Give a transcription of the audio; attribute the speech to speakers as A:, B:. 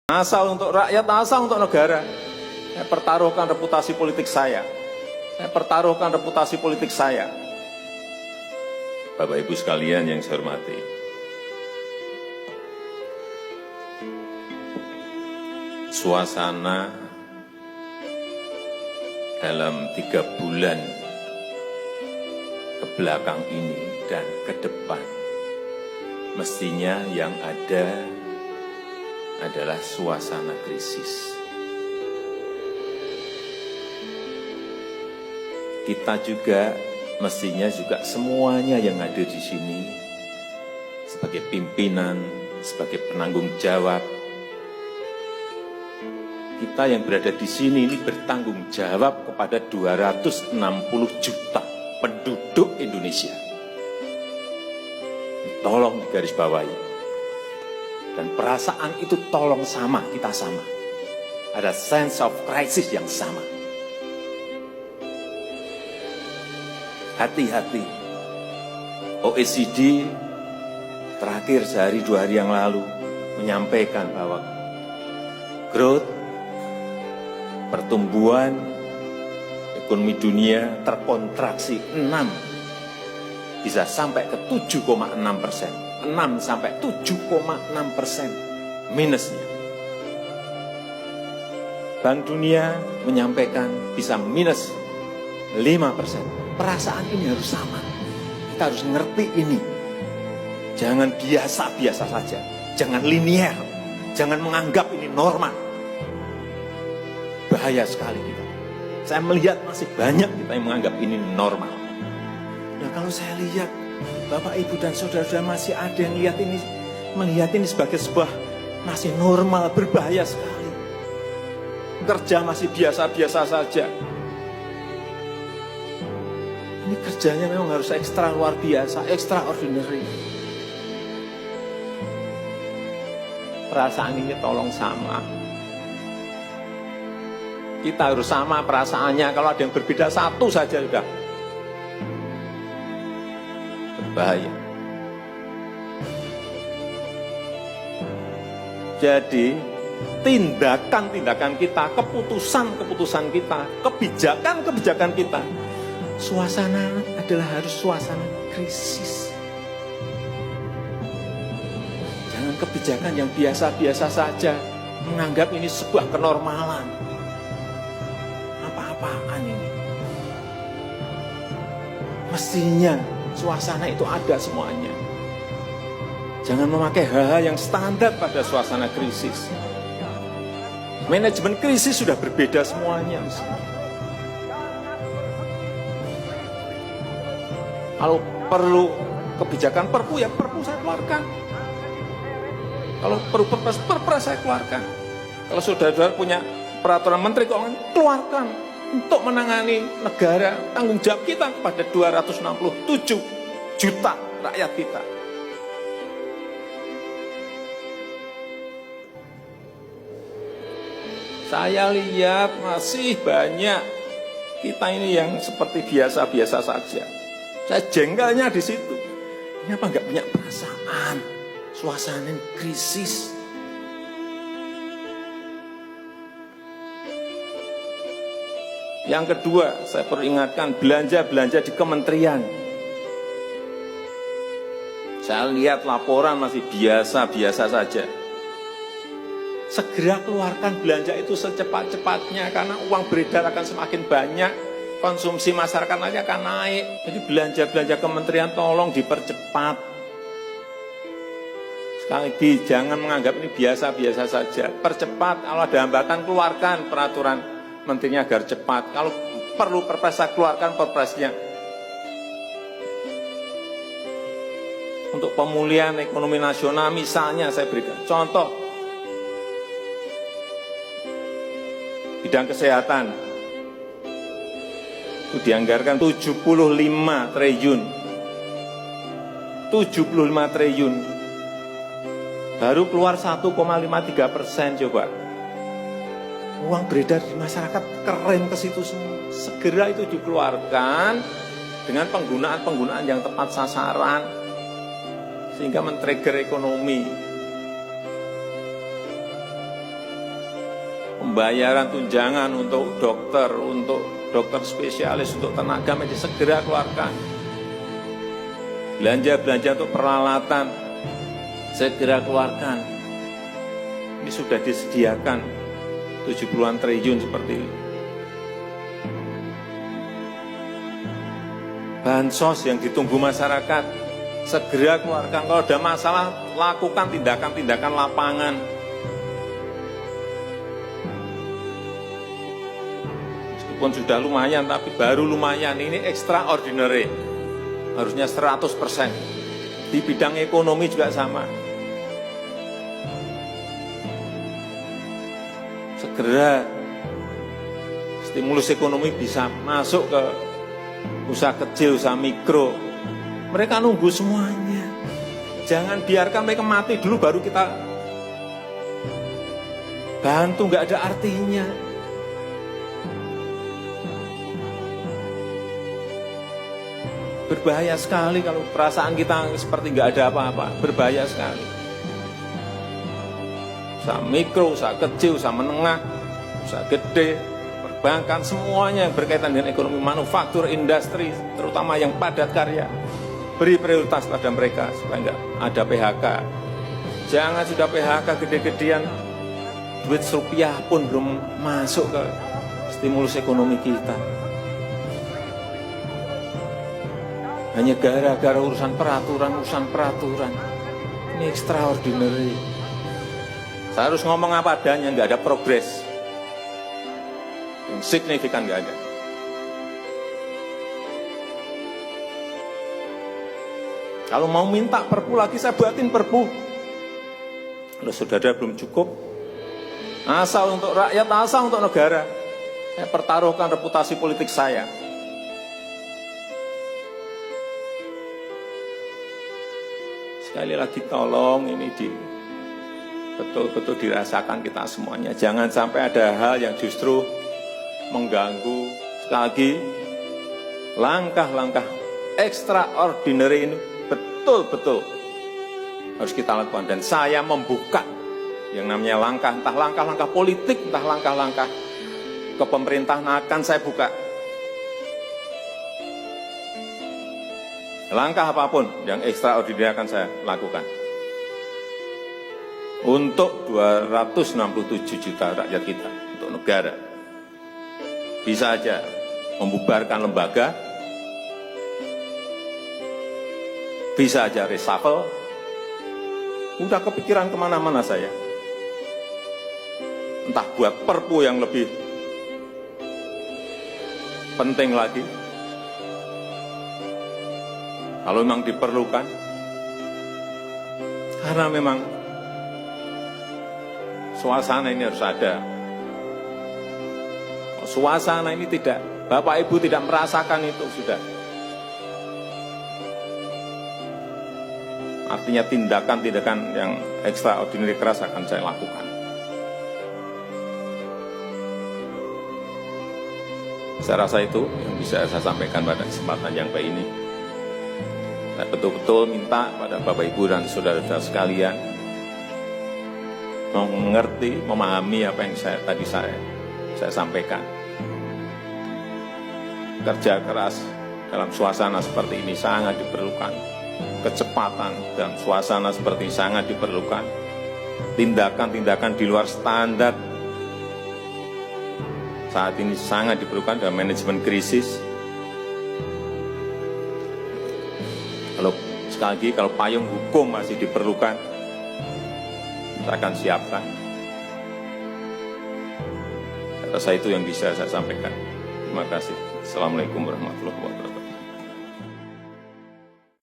A: Asal untuk rakyat, asal untuk negara. Saya pertaruhkan reputasi politik saya. Saya pertaruhkan reputasi politik saya. Bapak Ibu sekalian yang saya hormati, suasana dalam 3 bulan ke belakang ini dan ke depan mestinya yang ada adalah suasana krisis. Kita juga mestinya juga semuanya yang ada di sini sebagai pimpinan, sebagai penanggung jawab, kita yang berada di sini ini bertanggung jawab kepada 260 juta penduduk Indonesia. Tolong digarisbawahi. Dan perasaan itu tolong sama, kita sama. Ada sense of crisis yang sama. Hati-hati. OECD terakhir sehari 2 hari yang lalu menyampaikan bahwa growth, pertumbuhan ekonomi dunia terkontraksi 6 bisa sampai ke 7,6%. 6 sampai 7,6% minusnya. Bank Dunia menyampaikan bisa minus 5%. Perasaan ini harus sama. Kita harus ngerti ini. Jangan biasa-biasa saja. Jangan linear. Jangan menganggap ini normal. Bahaya sekali kita. Saya melihat masih banyak kita yang menganggap ini normal. Nah, kalau saya lihat Bapak, Ibu, dan saudara-saudara masih ada yang melihat ini sebagai sebuah masih normal, berbahaya sekali. Kerja masih biasa-biasa saja. Ini kerjanya memang harus ekstra luar biasa, extraordinary. Perasaan ini tolong sama. Kita harus sama perasaannya, kalau ada yang berbeda satu saja sudah bahaya. Jadi tindakan-tindakan kita, keputusan-keputusan kita, kebijakan-kebijakan kita, suasana adalah harus suasana krisis. Jangan kebijakan yang biasa-biasa saja, menganggap ini sebuah kenormalan. Apa-apaan ini? Mestinya suasana itu ada semuanya. Jangan memakai hal-hal yang standar pada suasana krisis. Manajemen krisis sudah berbeda semuanya. Kalau perlu kebijakan perpu, ya perpu saya keluarkan. Kalau perlu perpres saya keluarkan. Kalau saudara-saudara punya peraturan menteri keuangan, keluarkan. Untuk menangani negara, tanggung jawab kita kepada 267 juta rakyat kita. Saya lihat masih banyak kita ini yang seperti biasa-biasa saja. Saya jengkelnya di situ. Kenapa nggak punya perasaan? Suasana krisis. Yang kedua, saya peringatkan belanja-belanja di kementerian. Saya lihat laporan masih biasa-biasa saja. Segera keluarkan belanja itu secepat-cepatnya karena uang beredar akan semakin banyak, konsumsi masyarakat nanti akan naik. Jadi belanja-belanja kementerian tolong dipercepat. Sekali lagi, jangan menganggap ini biasa-biasa saja. Percepat, kalau ada hambatan keluarkan peraturan menterinya agar cepat. Kalau perlu perpres, saya keluarkan perpresnya. Untuk pemulihan ekonomi nasional misalnya saya berikan contoh. Bidang kesehatan. Itu dianggarkan 75 triliun. 75 triliun. Baru keluar 1,53% coba. Uang beredar di masyarakat keren ke situ semua. Segera itu dikeluarkan dengan penggunaan yang tepat sasaran sehingga men-trigger ekonomi. pembayaran tunjangan untuk dokter spesialis, untuk tenaga medis segera keluarkan. Belanja-belanja untuk peralatan segera keluarkan. Ini sudah disediakan 70-an triliun seperti ini. Bansos yang ditunggu masyarakat segera keluarkan. Kalau ada masalah, lakukan tindakan-tindakan lapangan. Meskipun sudah lumayan, tapi baru lumayan. Ini extraordinary. Harusnya 100%. Di bidang ekonomi juga sama. Segera stimulus ekonomi bisa masuk ke usaha kecil, usaha mikro. Mereka nunggu semuanya. Jangan biarkan mereka mati dulu baru kita bantu, nggak ada artinya. Berbahaya sekali kalau perasaan kita seperti nggak ada apa-apa. Berbahaya sekali. Usaha mikro, usaha kecil, usaha menengah, usaha gede, perbankan, semuanya yang berkaitan dengan ekonomi, manufaktur, industri, terutama yang padat karya. Beri prioritas pada mereka supaya nggak ada PHK. Jangan sudah PHK gede-gedean, duit rupiah pun belum masuk ke stimulus ekonomi kita. Hanya gara-gara urusan peraturan. Ini extraordinary. Saya harus ngomong apa adanya, nggak ada progres. Yang signifikan nggak ada. Kalau mau minta perpu lagi, saya buatin perpu. Kalau saudara belum cukup, asal untuk rakyat, asal untuk negara. Saya pertaruhkan reputasi politik saya. Sekali lagi tolong ini betul-betul dirasakan kita semuanya. Jangan sampai ada hal yang justru mengganggu. Sekali lagi, langkah-langkah extraordinary ini betul-betul harus kita lakukan. Dan saya membuka yang namanya langkah, entah langkah-langkah politik, entah langkah-langkah kepemerintahan akan saya buka. Langkah apapun yang extraordinary akan saya lakukan. Untuk 267 juta rakyat kita, untuk negara. Bisa aja membubarkan lembaga, bisa aja reshuffle. Udah kepikiran kemana-mana saya. Entah buat perpu yang lebih penting lagi. Kalau memang diperlukan. Karena memang suasana ini harus ada. Kalau suasana ini tidak, Bapak Ibu tidak merasakan itu sudah. Artinya tindakan-tindakan yang extraordinary keras akan saya lakukan. Saya rasa itu yang bisa saya sampaikan pada kesempatan yang baik ini. Saya betul-betul minta pada Bapak Ibu dan saudara-saudara sekalian mengerti, memahami apa yang tadi saya sampaikan. Kerja keras dalam suasana seperti ini sangat diperlukan. Kecepatan dalam suasana seperti ini sangat diperlukan. Tindakan-tindakan di luar standar saat ini sangat diperlukan dalam manajemen krisis. Sekali lagi, kalau payung hukum masih diperlukan, saya akan siapkan. Saya rasa itu yang bisa saya sampaikan. Terima kasih. Assalamualaikum warahmatullahi wabarakatuh.